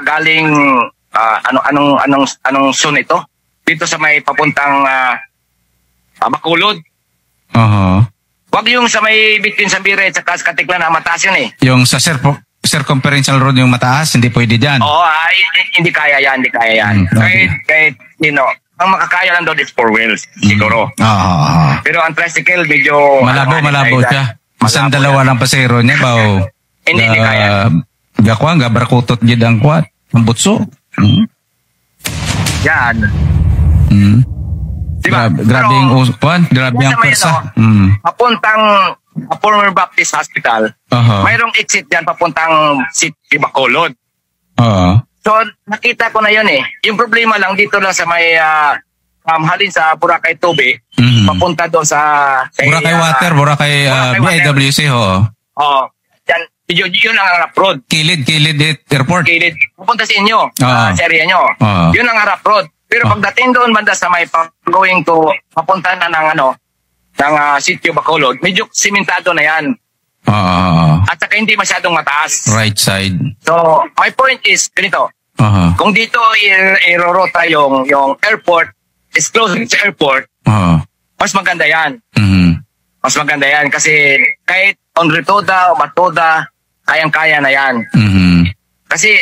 galing anong zone ito? Dito sa may papuntang Bacolod. Wag yung sa may between Sambire at saka Katiklan na mataas yun eh. Yung sa circumferential road yung mataas, hindi pwede dyan. Oo, hindi kaya yan. Kahit, ang makakaya lang doon is 4 wheels, siguro. Pero ang tricycle, medyo... Malabo siya. Masang dalawa lang pasero niya, bao. Hindi kaya. Gakwang, gabrakutot gid ang kwat. Ang butso. Yan. Diba? Grabe yung uspan, grabe ang persa. Papuntang former Baptist Hospital, mayroong exit dyan papuntang City Bacolod. So, nakita ko na yun eh. Yung problema lang dito lang sa may halin sa Boracay Tubi, papunta doon sa... Boracay Water, Boracay BIWC, yun ang harap road. Kilid airport. Kilid. Pupunta sa inyo, sa area nyo. Yun ang harap road. Pero pagdating doon banda sa may going to papunta na ng Sitio Bacolod, medyo simentado na yan. At saka hindi masyadong mataas. Right side. So, my point is, ganito. Kung dito irorota yung airport, is close sa airport, mas maganda yan. Mas maganda yan kasi kahit on Ritoda o Matoda, kayang-kaya na yan. Kasi